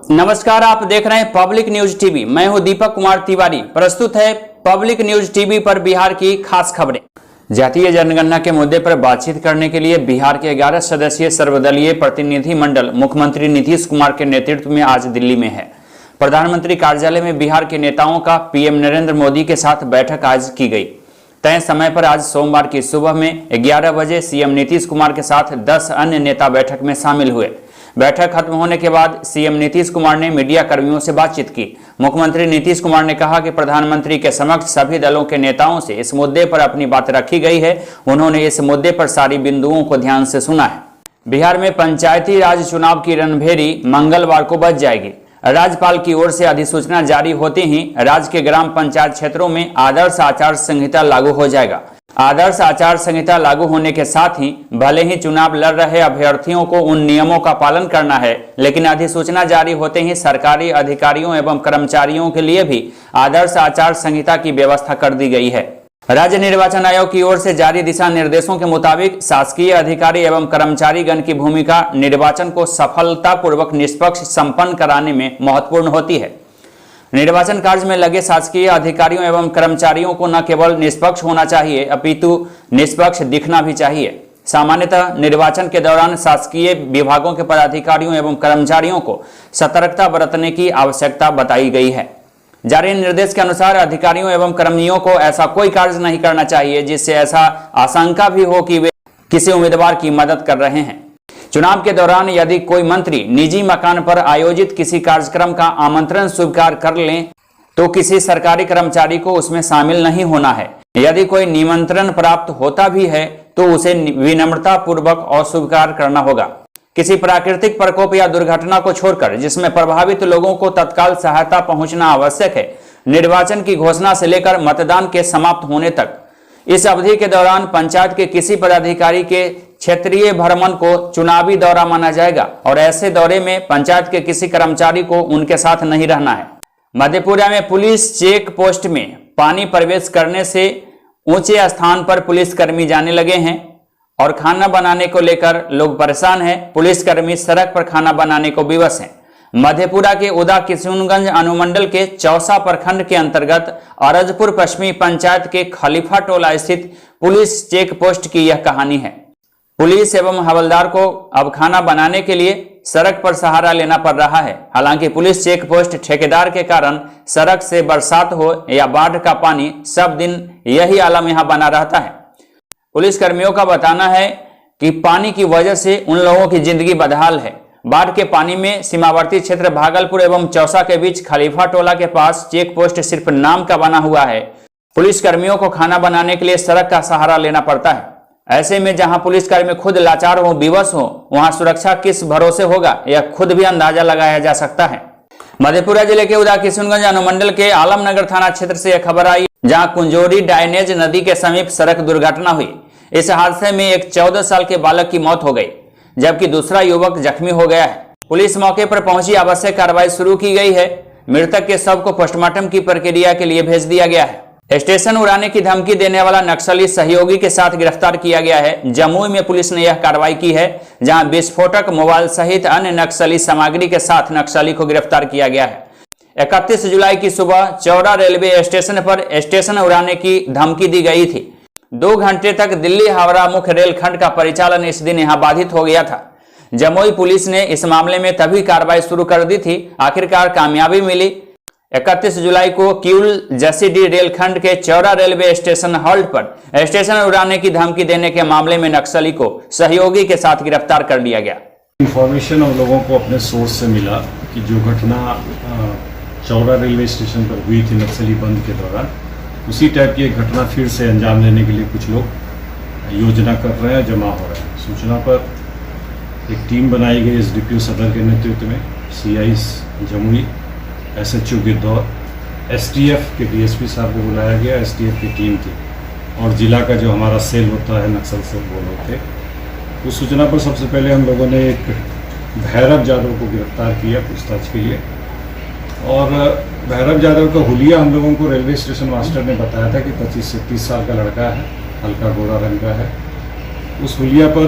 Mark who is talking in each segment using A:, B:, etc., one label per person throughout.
A: नमस्कार, आप देख रहे हैं पब्लिक न्यूज टीवी। मैं हूं दीपक कुमार तिवारी। प्रस्तुत है पब्लिक न्यूज टीवी पर बिहार की खास खबरें। जातीय जनगणना के मुद्दे पर बातचीत करने के लिए बिहार के 11 सदस्यीय सर्वदलीय प्रतिनिधि मंडल मुख्यमंत्री नीतीश कुमार के नेतृत्व में आज दिल्ली में है। प्रधानमंत्री कार्यालय में बिहार के नेताओं का पीएम नरेंद्र मोदी के साथ बैठक आज की गई। तय समय पर आज सोमवार की सुबह में 11 बजे सीएम नीतीश कुमार के साथ 10 अन्य नेता बैठक में शामिल हुए। बैठक खत्म होने के बाद सीएम नीतीश कुमार ने मीडिया कर्मियों से बातचीत की। मुख्यमंत्री नीतीश कुमार ने कहा कि प्रधानमंत्री के समक्ष सभी दलों के नेताओं से इस मुद्दे पर अपनी बात रखी गई है। उन्होंने इस मुद्दे पर सारी बिंदुओं को ध्यान से सुना है। बिहार में पंचायती राज चुनाव की रणभेरी मंगलवार को बज जाएगी। राज्यपाल की ओर से अधिसूचना जारी होते ही राज्य के ग्राम पंचायत क्षेत्रों में आदर्श आचार संहिता लागू हो जाएगा। आदर्श आचार संहिता लागू होने के साथ ही भले ही चुनाव लड़ रहे अभ्यर्थियों को उन नियमों का पालन करना है, लेकिन अधिसूचना जारी होते ही सरकारी अधिकारियों एवं कर्मचारियों के लिए भी आदर्श आचार संहिता की व्यवस्था कर दी गई है। राज्य निर्वाचन आयोग की ओर से जारी दिशा निर्देशों के मुताबिक शासकीय अधिकारी एवं कर्मचारीगण की भूमिका निर्वाचन को सफलतापूर्वक निष्पक्ष संपन्न कराने में महत्वपूर्ण होती है। निर्वाचन कार्य में लगे शासकीय अधिकारियों एवं कर्मचारियों को न केवल निष्पक्ष होना चाहिए, अपितु निष्पक्ष दिखना भी चाहिए। सामान्यतः निर्वाचन के दौरान शासकीय विभागों के पदाधिकारियों एवं कर्मचारियों को सतर्कता बरतने की आवश्यकता बताई गई है। जारी निर्देश के अनुसार अधिकारियों एवं कर्मियों को ऐसा कोई कार्य नहीं करना चाहिए जिससे ऐसा आशंका भी हो कि वे किसी उम्मीदवार की मदद कर रहे हैं। चुनाव के दौरान यदि कोई मंत्री निजी मकान पर आयोजित किसी कार्यक्रम का आमंत्रण स्वीकार कर लें तो किसी सरकारी कर्मचारी को उसमें शामिल नहीं होना है। यदि कोई निमंत्रण प्राप्त होता भी है तो उसे विनम्रता पूर्वक अस्वीकार करना होगा। किसी प्राकृतिक प्रकोप या दुर्घटना को छोड़कर जिसमें प्रभावित लोगों को तत्काल सहायता पहुंचना आवश्यक है, निर्वाचन की घोषणा से लेकर मतदान के समाप्त होने तक इस अवधि के दौरान पंचायत के किसी पदाधिकारी के क्षेत्रीय भ्रमण को चुनावी दौरा माना जाएगा और ऐसे दौरे में पंचायत के किसी कर्मचारी को उनके साथ नहीं रहना है। मधेपुरा में पुलिस चेक पोस्ट में पानी प्रवेश करने से ऊंचे स्थान पर पुलिसकर्मी जाने लगे हैं और खाना बनाने को लेकर लोग परेशान हैं। पुलिसकर्मी सड़क पर खाना बनाने को विवश हैं। मधेपुरा के उदा किशुनगंज अनुमंडल के चौसा प्रखंड के अंतर्गत अरजपुर पश्चिमी पंचायत के खलीफा टोला स्थित पुलिस चेक पोस्ट की यह कहानी है। पुलिस एवं हवलदार को अब खाना बनाने के लिए सड़क पर सहारा लेना पड़ रहा है। हालांकि पुलिस चेक पोस्ट ठेकेदार के कारण सड़क से बरसात हो या बाढ़ का पानी, सब दिन यही आलम यहां बना रहता है। पुलिस कर्मियों का बताना है कि पानी की वजह से उन लोगों की जिंदगी बदहाल है। बाढ़ के पानी में सीमावर्ती क्षेत्र भागलपुर एवं चौसा के बीच खलीफा टोला के पास चेक पोस्ट सिर्फ नाम का बना हुआ है। पुलिस कर्मियों को खाना बनाने के लिए सड़क का सहारा लेना पड़ता है। ऐसे में जहां पुलिसकर्मी खुद लाचार हो, विवश हो, वहां सुरक्षा किस भरोसे होगा, यह खुद भी अंदाजा लगाया जा सकता है। मधेपुरा जिले के उदा किशुनगंज अनुमंडल के आलमनगर थाना क्षेत्र से यह खबर आई, जहां कुंजोरी डायनेज नदी के समीप सड़क दुर्घटना हुई। इस हादसे में एक 14 साल के बालक की मौत हो गई, जबकि दूसरा युवक जख्मी हो गया है। पुलिस मौके पर पहुंची आवश्यक कार्रवाई शुरू की गई है। मृतक के शव को पोस्टमार्टम की प्रक्रिया के लिए भेज दिया गया है। स्टेशन उड़ाने की धमकी देने वाला नक्सली सहयोगी के साथ गिरफ्तार किया गया है। जमुई में पुलिस ने यह कार्रवाई की है, जहां विस्फोटक मोबाइल सहित अन्य नक्सली सामग्री के साथ नक्सली को गिरफ्तार किया गया है। 31 जुलाई की सुबह चौरा रेलवे स्टेशन पर स्टेशन उड़ाने की धमकी दी गई थी। 2 घंटे तक दिल्ली हावड़ा मुख्य रेलखंड का परिचालन इस दिन यहां बाधित हो गया था। जमुई पुलिस ने इस मामले में तभी कार्रवाई शुरू कर दी थी। आखिरकार कामयाबी मिली। 31 जुलाई को किउल जसीडीह रेलखंड के चौरा रेलवे स्टेशन हॉल्ट पर स्टेशन उड़ाने की धमकी देने के मामले में नक्सली को सहयोगी के साथ गिरफ्तार कर लिया गया।
B: इंफॉर्मेशन हम लोगों को अपने सोर्स से मिला कि जो घटना चौरा रेलवे स्टेशन पर हुई थी नक्सली बंद के दौरान, उसी टाइप की एक घटना फिर से अंजाम देने के लिए कुछ लोग योजना कर रहे हैं, जमा हो रहे हैं। सूचना पर एक टीम बनाई गई एसडीपीओ सदर के नेतृत्व में, सीआईस जमुई, एसएचओ गिद्धौर, एसटीएफ के डीएसपी साहब को बुलाया गया। एसटीएफ की टीम थी और जिला का जो हमारा सेल होता है, नक्सल सेल वो लोग थे। उस सूचना पर सबसे पहले हम लोगों ने एक भैरव यादव को गिरफ्तार किया पूछताछ के लिए। और भैरव यादव का हुलिया हम लोगों को रेलवे स्टेशन मास्टर ने बताया था कि 25 से 30 साल का लड़का है, हल्का गोरा रंग का है। उस हुलिया पर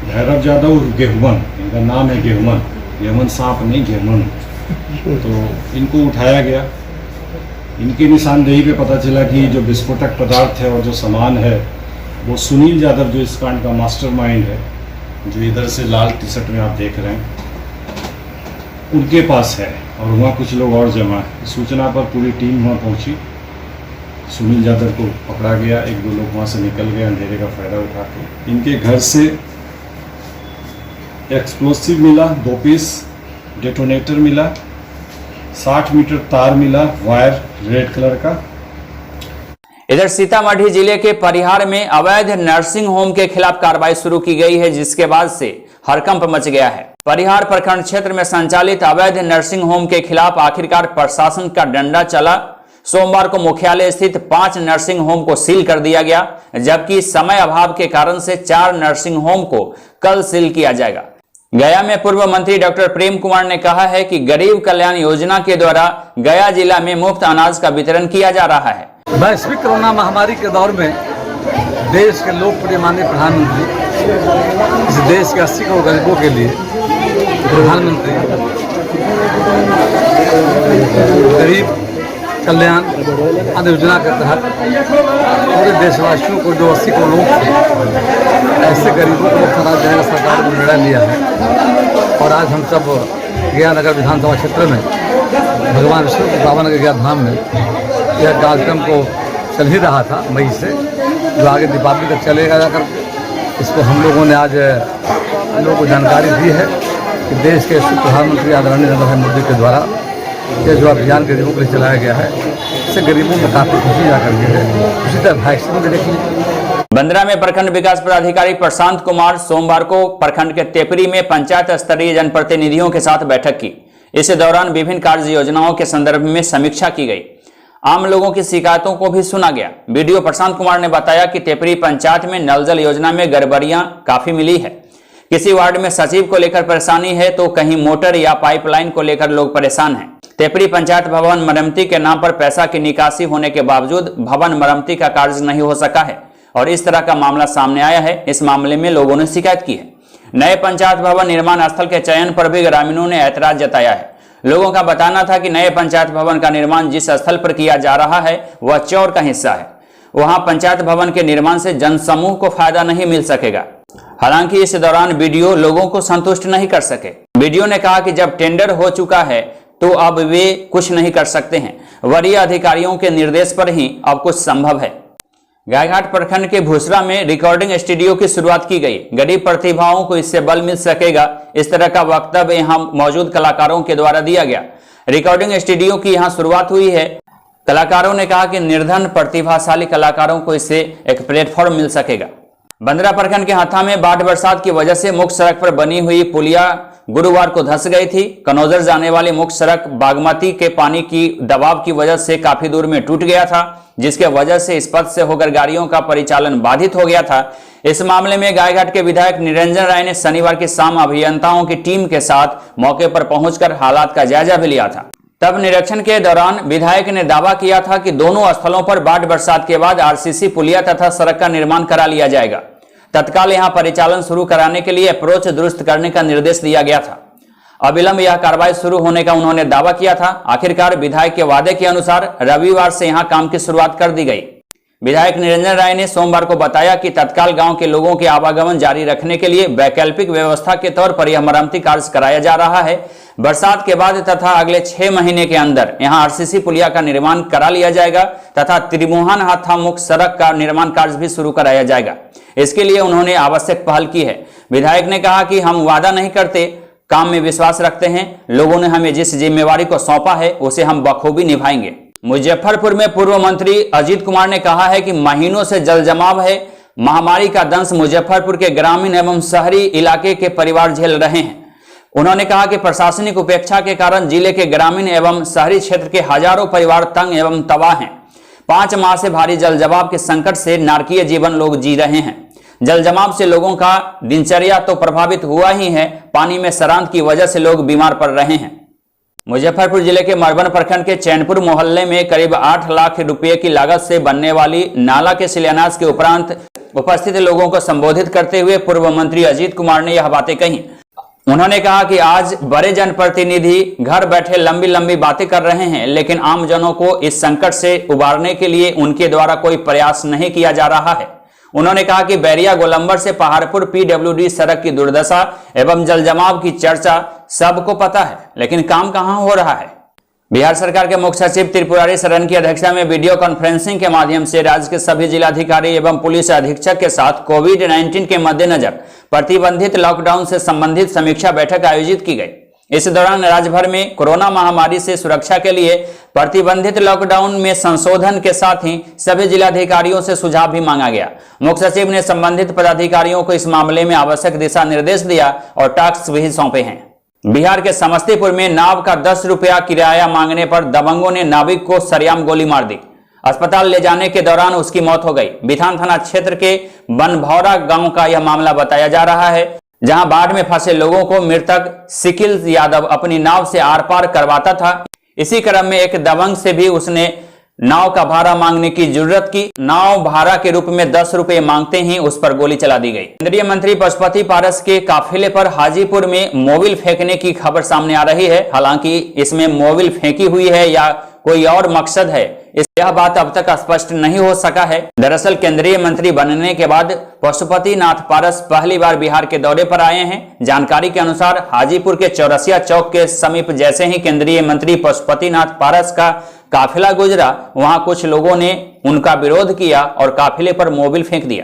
B: भैरव यादव गेहुमन, इनका नाम है गेहुमन, गेहुमन सांप नहीं, गेहुमन तो इनको उठाया गया। इनकी निशानदेही पे पता चला कि जो विस्फोटक पदार्थ है और जो सामान है वो सुनील यादव, जो इस कांड का मास्टरमाइंड है, जो इधर से लाल टी शर्ट में आप देख रहे हैं, उनके पास है और वहाँ कुछ लोग और जमा है। सूचना पर पूरी टीम वहाँ पहुँची, सुनील यादव को पकड़ा गया। 1-2 लोग वहाँ से निकल गए अंधेरे का फ़ायदा उठा के। इनके घर से एक्सप्लोसिव मिला 2 पीस, डेटोनेटर मिला, 60 मीटर तार मिला, वायर रेड कलर का।
A: इधर सीतामढ़ी जिले के परिहार में अवैध नर्सिंग होम के खिलाफ कार्रवाई शुरू की गई है, जिसके बाद से हड़कंप मच गया है। परिहार प्रखंड क्षेत्र में संचालित अवैध नर्सिंग होम के खिलाफ आखिरकार प्रशासन का डंडा चला। सोमवार को मुख्यालय स्थित 5 नर्सिंग होम को सील कर दिया गया, जबकि समय अभाव के कारण से 4 नर्सिंग होम को कल सील किया जाएगा। गया में पूर्व मंत्री डॉक्टर प्रेम कुमार ने कहा है कि गरीब कल्याण योजना के द्वारा गया जिला में मुफ्त अनाज का वितरण किया जा रहा है।
C: वैश्विक कोरोना महामारी के दौर में देश के लोकप्रिय माननीय प्रधानमंत्री इस देश के 80 करोड़ गरीबों के लिए प्रधानमंत्री गरीब कल्याण अन्न योजना के तहत पूरे देशवासियों को, जो 80 करोड़ लोग थे, ऐसे गरीबों को मुफ्त अनाज देने का सरकार ने निर्णय लिया है। और आज हम सब गया नगर विधानसभा क्षेत्र में भगवान विष्णु के पावन गया धाम में यह कार्यक्रम को चल ही रहा था मई से, जो आगे दीपावली तक चलेगा जाकर। इसको हम लोगों ने आज लोगों को जानकारी दी है कि देश के प्रधानमंत्री आदरणीय नरेंद्र भाई मोदी के द्वारा ये जो अभियान गरीबों के लिए चलाया गया है, इससे गरीबों में काफ़ी खुशी जाकर के है। उसी तरह वैक्सीन भी देखिए।
A: बंदरा में प्रखंड विकास पदाधिकारी प्रशांत कुमार सोमवार को प्रखंड के तेपरी में पंचायत स्तरीय जनप्रतिनिधियों के साथ बैठक की। इस दौरान विभिन्न कार्य योजनाओं के संदर्भ में समीक्षा की गई। आम लोगों की शिकायतों को भी सुना गया। वीडियो प्रशांत कुमार ने बताया कि तेपरी पंचायत में नल जल योजना में गड़बड़ियां काफी मिली है। किसी वार्ड में सचिव को लेकर परेशानी है तो कहीं मोटर या पाइपलाइन को लेकर लोग परेशान हैं। तेपरी पंचायत भवन मरम्मती के नाम पर पैसा की निकासी होने के बावजूद भवन मरम्मती का कार्य नहीं हो सका है और इस तरह का मामला सामने आया है। इस मामले में लोगों ने शिकायत की है। नए पंचायत भवन निर्माण स्थल के चयन पर भी ग्रामीणों ने ऐतराज जताया है। लोगों का बताना था कि नए पंचायत भवन का निर्माण जिस स्थल पर किया जा रहा है वह चौर का हिस्सा है। वहां पंचायत भवन के निर्माण से जनसमूह को फायदा नहीं मिल सकेगा। हालांकि इस दौरान बीडीओ लोगों को संतुष्ट नहीं कर सके। बीडीओ ने कहा कि जब टेंडर हो चुका है तो अब वे कुछ नहीं कर सकते हैं। वरीय अधिकारियों के निर्देश पर ही अब कुछ संभव है। गायघाट प्रखंड के भूसरा में रिकॉर्डिंग स्टूडियो की शुरुआत की गई। गरीब प्रतिभाओं को इससे बल मिल सकेगा, इस तरह का वक्तव्य यहां मौजूद कलाकारों के द्वारा दिया गया। रिकॉर्डिंग स्टूडियो की यहां शुरुआत हुई है। कलाकारों ने कहा कि निर्धन प्रतिभाशाली कलाकारों को इससे एक प्लेटफॉर्म मिल सकेगा। बंदरा प्रखंड के हाथा में बाढ़ बरसात की वजह से मुख्य सड़क पर बनी हुई पुलिया गुरुवार को धंस गई थी। कनौजर जाने वाली मुख्य सड़क बागमती के पानी की दबाव की वजह से काफी दूर में टूट गया था, जिसके वजह से इस पथ से होकर गाड़ियों का परिचालन बाधित हो गया था। इस मामले में गायघाट के विधायक निरंजन राय ने शनिवार की शाम अभियंताओं की टीम के साथ मौके पर पहुंचकर हालात का जायजा भी लिया था। तब निरीक्षण के दौरान विधायक ने दावा किया था कि दोनों स्थलों पर बाढ़ बरसात के बाद आरसीसी पुलिया तथा सड़क का निर्माण करा लिया जाएगा। तत्काल यहां परिचालन शुरू कराने के लिए अप्रोच दुरुस्त करने का निर्देश दिया गया था। अविलंब यह कार्रवाई शुरू होने का उन्होंने दावा किया था। आखिरकार विधायक के वादे के अनुसार रविवार से यहां काम की शुरुआत कर दी गई। विधायक निरंजन राय ने सोमवार को बताया कि तत्काल गांव के लोगों के आवागमन जारी रखने के लिए वैकल्पिक व्यवस्था के तौर पर यह मरम्मती कार्य कराया जा रहा है। बरसात के बाद तथा अगले 6 महीने के अंदर यहां आरसीसी पुलिया का निर्माण करा लिया जाएगा तथा त्रिमुहान हाथा मुख्य सड़क का निर्माण कार्य भी शुरू कराया जाएगा। इसके लिए उन्होंने आवश्यक पहल की है। विधायक ने कहा कि हम वादा नहीं करते, काम में विश्वास रखते हैं। लोगों ने हमें जिस जिम्मेवारी को सौंपा है उसे हम बखूबी निभाएंगे। मुजफ्फरपुर में पूर्व मंत्री अजीत कुमार ने कहा है कि महीनों से जल जमाव है। महामारी का दंश मुजफ्फरपुर के ग्रामीण एवं शहरी इलाके के परिवार झेल रहे हैं। उन्होंने कहा कि प्रशासनिक उपेक्षा के कारण जिले के ग्रामीण एवं शहरी क्षेत्र के हजारों परिवार तंग एवं तबाह हैं। 5 माह से भारी जल जमाव के संकट से नारकीय जीवन लोग जी रहे हैं। जल जमाव से लोगों का दिनचर्या तो प्रभावित हुआ ही है, पानी में सरांत की वजह से लोग बीमार पड़ रहे हैं। मुजफ्फरपुर जिले के मरबन प्रखंड के चैनपुर मोहल्ले में करीब 8 लाख रुपए की लागत से बनने वाली नाला के शिलान्यास के उपरांत उपस्थित लोगों को संबोधित करते हुए पूर्व मंत्री अजीत कुमार ने यह बातें कही। उन्होंने कहा कि आज बड़े जनप्रतिनिधि घर बैठे लंबी लंबी बातें कर रहे हैं, लेकिन आम जनों को इस संकट से उबारने के लिए उनके द्वारा कोई प्रयास नहीं किया जा रहा है। उन्होंने कहा कि बैरिया गोलंबर से पहाड़पुर पीडब्ल्यूडी सड़क की दुर्दशा एवं जलजमाव की चर्चा सबको पता है, लेकिन काम कहां हो रहा है। बिहार सरकार के मुख्य सचिव त्रिपुरारी शरण की अध्यक्षता में वीडियो कॉन्फ्रेंसिंग के माध्यम से राज्य के सभी जिलाधिकारी एवं पुलिस अधीक्षक के साथ कोविड-19 के मद्देनजर प्रतिबंधित लॉकडाउन से संबंधित समीक्षा बैठक आयोजित की गई। इस दौरान राज्य भर में कोरोना महामारी से सुरक्षा के लिए प्रतिबंधित लॉकडाउन में संशोधन के साथ ही सभी जिलाधिकारियों से सुझाव भी मांगा गया। मुख्य सचिव ने संबंधित पदाधिकारियों को इस मामले में आवश्यक दिशा निर्देश दिया और टास्क भी सौंपे हैं। बिहार के समस्तीपुर में नाव का 10 रुपया किराया मांगने पर दबंगों ने नाविक को सरेआम गोली मार दी। अस्पताल ले जाने के दौरान उसकी मौत हो गई। बिथान थाना क्षेत्र के बनभौरा गांव का यह मामला बताया जा रहा है, जहां बाढ़ में फंसे लोगों को मृतक सिकिल यादव अपनी नाव से आर पार करवाता था। इसी क्रम में एक दबंग से भी उसने नाव का भाड़ा मांगने की जरूरत की। नाव भाड़ा के रूप में 10 रुपए मांगते ही उस पर गोली चला दी गई। केंद्रीय मंत्री पशुपति पारस के काफिले पर हाजीपुर में मोबिल फेंकने की खबर सामने आ रही है। हालांकि इसमें मोबिल फेंकी हुई है या कोई और मकसद है, यह बात अब तक स्पष्ट नहीं हो सका है। दरअसल केंद्रीय मंत्री बनने के बाद पशुपति नाथ पारस पहली बार बिहार के दौरे पर आए हैं। जानकारी के अनुसार हाजीपुर के चौरसिया चौक के समीप जैसे ही केंद्रीय मंत्री पशुपति नाथ पारस का काफिला गुजरा, वहां कुछ लोगों ने उनका विरोध किया और काफिले पर मोबिल फेंक दिया।